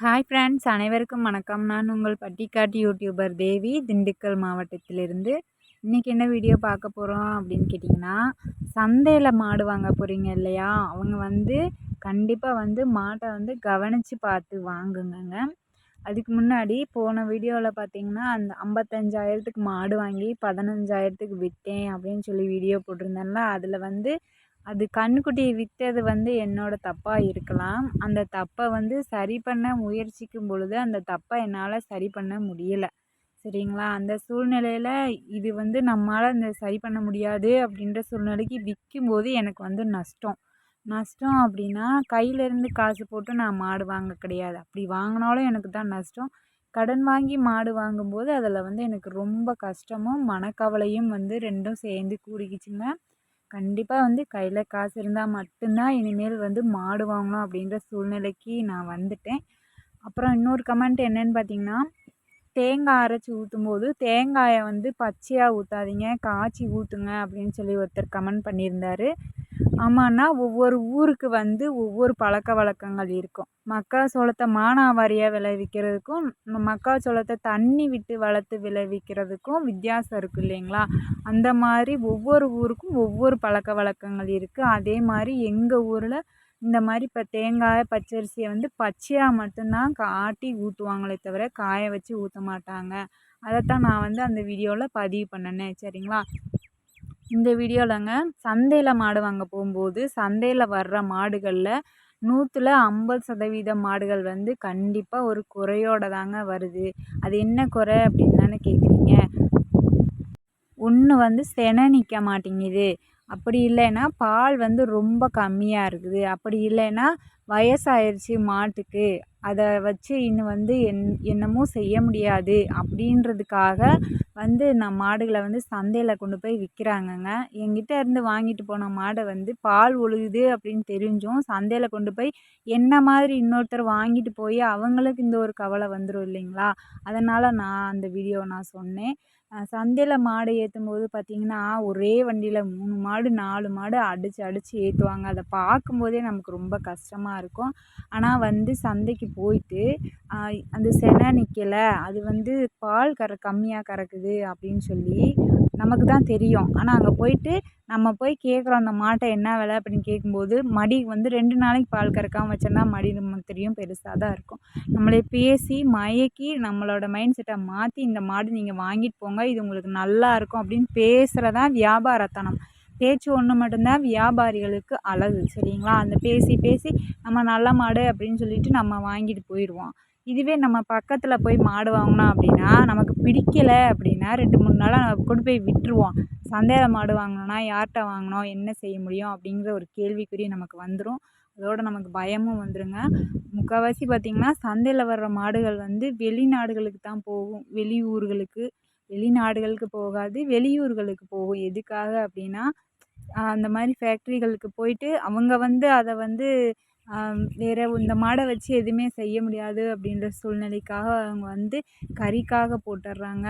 Hi friends, அனைவருக்கும் வணக்கம். நான் உங்கள் பட்டிக்காட்டு யூடியூபர் தேவி, திண்டுக்கல் மாவட்டத்திலிருந்து. இன்றைக்கி என்ன வீடியோ பார்க்க போகிறோம் அப்படின்னு கேட்டிங்கன்னா, சந்தையில் மாடு வாங்க போகிறீங்க இல்லையா, அவங்க கண்டிப்பாக மாட்டை கவனித்து பார்த்து வாங்குங்கங்க. அதுக்கு முன்னாடி போன வீடியோவில் பார்த்தீங்கன்னா, அந்த 55,000க்கு மாடு வாங்கி 15,000க்கு விற்றேன் அப்படின்னு சொல்லி வீடியோ போட்டிருந்தேன்ல. அதில் அது கன்றுக்குட்டியை விற்றது என்னோட தப்பாக இருக்கலாம். அந்த தப்பை சரி பண்ண முயற்சிக்கும் பொழுது அந்த தப்பை என்னால் சரி பண்ண முடியலை. சரிங்களா? அந்த சூழ்நிலையில் இது நம்மளால் இந்த சரி பண்ண முடியாது அப்படின்ற சூழ்நிலைக்கு விற்கும்போது எனக்கு நஷ்டம். நஷ்டம் அப்படின்னா கையிலேருந்து காசு போட்டு நான் மாடு வாங்க கிடையாது. அப்படி வாங்கினாலும் எனக்கு தான் நஷ்டம். கடன் வாங்கி மாடு வாங்கும்போது அதில் எனக்கு ரொம்ப கஷ்டமும் மனக்கவலையும் 2ம் சேர்ந்து கூடிக்கிச்சுங்க. கண்டிப்பாக கையில் காசு இருந்தால் மட்டும்தான் இனிமேல் மாடு வாங்கணும் அப்படின்ற சூழ்நிலைக்கு நான் வந்துட்டேன். அப்புறம் இன்னொரு கமெண்ட் என்னன்னு பார்த்தீங்கன்னா, தேங்காய் அரைச்சி ஊற்றும்போது தேங்காயை பச்சையாக ஊற்றாதீங்க, காய்ச்சி ஊற்றுங்க அப்படின்னு சொல்லி ஒருத்தர் கமெண்ட் பண்ணியிருந்தார். ஆமாண்ணா, ஒவ்வொரு ஊருக்கு ஒவ்வொரு பழக்க வழக்கங்கள் இருக்கும். மக்காச்சோளத்தை மானாவாரியாக விளைவிக்கிறதுக்கும் மக்காச்சோளத்தை தண்ணி விட்டு வளர்த்து விளைவிக்கிறதுக்கும் வித்தியாசம் இருக்குது இல்லைங்களா? அந்த மாதிரி ஒவ்வொரு ஊருக்கும் ஒவ்வொரு பழக்க வழக்கங்கள் இருக்குது. அதே மாதிரி எங்கள் ஊரில் இந்த மாதிரி இப்போ தேங்காய் பச்சரிசியை பச்சையாக மட்டும்தான் ஆட்டி ஊற்றுவாங்களே தவிர காய வச்சு ஊற்ற மாட்டாங்க. அதைத்தான் நான் அந்த வீடியோவில் பதிவு பண்ணினேன். சரிங்களா? இந்த வீடியோவிலங்க சந்தையில் மாடு வாங்க போகும்போது சந்தையில் வர்ற மாடுகளில் 100ல் 50% மாடுகள் கண்டிப்பாக ஒரு குறையோடு தாங்க வருது. அது என்ன குறை அப்படின்னு தானே கேட்குறீங்க. ஒன்று செனை நிற்க மாட்டேங்குது, அப்படி இல்லைன்னா பால் ரொம்ப கம்மியாக இருக்குது, அப்படி இல்லைன்னா வயசாயிருச்சு மாட்டுக்கு, அதை வச்சு இன்னும் என்னமோ செய்ய முடியாது அப்படின்றதுக்காக நான் மாடுகளை சந்தையில் கொண்டு போய் விற்கிறாங்கங்க. என்கிட்ட இருந்து வாங்கிட்டு போன மாடை பால் ஒழுகுது அப்படின்னு தெரிஞ்சும் சந்தையில் கொண்டு போய் என்ன மாதிரி இன்னொருத்தர் வாங்கிட்டு போய் அவங்களுக்கு இந்த ஒரு கவலை வந்துடும் இல்லைங்களா? அதனால் நான் அந்த வீடியோவை நான் சொன்னேன். சந்தையில் மாடு ஏற்றும்போது பார்த்திங்கன்னா, ஒரே வண்டியில் 3 மாடு 4 மாடு அடித்து ஏற்றுவாங்க. அதை பார்க்கும்போதே நமக்கு ரொம்ப கஷ்டமாக இருக்கும். ஆனால் சந்தைக்கு போயிட்டு அந்த செனை நிற்கலை, அது பால் கம்மியாக கறக்குது அப்படின்னு சொல்லி நமக்கு தான் தெரியும். ஆனால் அங்கே போயிட்டு நம்ம போய் கேட்குறோம், அந்த மாட்டை என்ன விலை அப்படின்னு கேட்கும்போது மடி 2 நாளைக்கு பால் கறக்காமல் வச்சோன்னா மடி நமக்கு தெரியும் பெருசாக தான் இருக்கும். நம்மளை பேசி மயக்கி நம்மளோட மைண்ட் செட்டை மாற்றி இந்த மாடு நீங்கள் வாங்கிட்டு போங்க, இது உங்களுக்கு நல்லா இருக்கும் அப்படின்னு பேசுகிறதான் வியாபாரத்தனம். பேச்சு ஒன்று மட்டும்தான் வியாபாரிகளுக்கு அழகு. சரிங்களா? அந்த பேசி நம்ம நல்ல மாடு அப்படின்னு சொல்லிட்டு நம்ம வாங்கிட்டு போயிடுவோம். இதுவே நம்ம பக்கத்தில் போய் மாடு வாங்கினோம் அப்படின்னா நமக்கு பிடிக்கலை அப்படின்னா 2, 3 நாளாக கொண்டு போய் விட்டுருவோம். சந்தையில் மாடு வாங்கினோன்னா யார்கிட்ட வாங்கினோம், என்ன செய்ய முடியும் அப்படிங்கிற ஒரு கேள்விக்குறி நமக்கு வந்துடும். அதோடு நமக்கு பயமும் வந்துடுங்க. முக்கால்வாசி பார்த்திங்கன்னா சந்தையில் வர்ற மாடுகள் வெளிநாடுகளுக்கு தான் போகும், வெளிநாடுகளுக்கு போகாது, வெளியூர்களுக்கு போகும். எதுக்காக அப்படின்னா அந்த மாதிரி ஃபேக்ட்ரிகளுக்கு போயிட்டு அவங்க அதை வேறு இந்த மாடை வச்சு எதுவுமே செய்ய முடியாது அப்படின்ற சூழ்நிலைக்காக அவங்க கறிக்காக போட்டுடுறாங்க.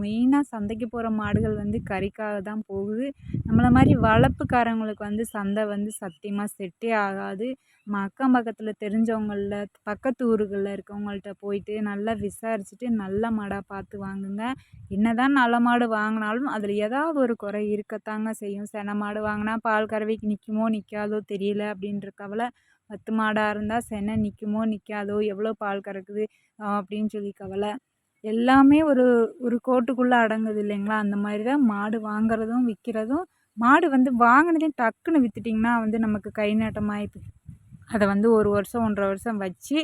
மெயினாக சந்தைக்கு போகிற மாடுகள் கறிக்காக தான் போகுது. நம்மளை மாதிரி வளர்ப்புக்காரங்களுக்கு சந்தை சத்தியமாக செட்டே ஆகாது. அக்கம் பக்கத்தில் தெரிஞ்சவங்களில் பக்கத்து ஊர்களில் இருக்கவங்கள்ட்ட போயிட்டு நல்லா விசாரிச்சுட்டு நல்ல மாடாக பார்த்து வாங்குங்க. என்ன தான் நல்ல மாடு வாங்கினாலும் அதில் ஏதாவது ஒரு குறை இருக்கத்தாங்க செய்யும். செனை மாடு வாங்கினா பால் கறவைக்கு நிற்குமோ நிற்காதோ தெரியல அப்படின்ற கவலை, 10 மாடாக இருந்தால் செனை நிற்குமோ நிற்காதோ, எவ்வளோ பால் கறக்குது அப்படின்னு சொல்லி கவலை. எல்லாமே ஒரு ஒரு கோட்டுக்குள்ளே அடங்குது இல்லைங்களா? அந்த மாதிரி தான் மாடு வாங்குறதும் விற்கிறதும். மாடு வாங்கினதையும் டக்குன்னு விற்றுட்டிங்கன்னா நமக்கு கை நாட்டமாயிடுது. அதை 1 வருஷம் 1.5 வருஷம் வச்சு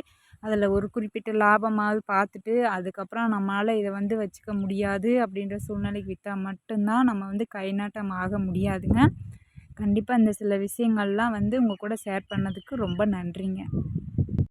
அதில் ஒரு குறிப்பிட்ட லாபமாவது பார்த்துட்டு அதுக்கப்புறம் நம்மளால் இதை வச்சுக்க முடியாது அப்படின்ற சூழ்நிலைக்கு விற்றா மட்டும்தான் நம்ம கை நாட்டம் ஆக முடியாதுங்க. கண்டிப்பாக இந்த சில விஷயங்கள்லாம் உங்கள் கூட ஷேர் பண்ணதுக்கு ரொம்ப நன்றிங்க.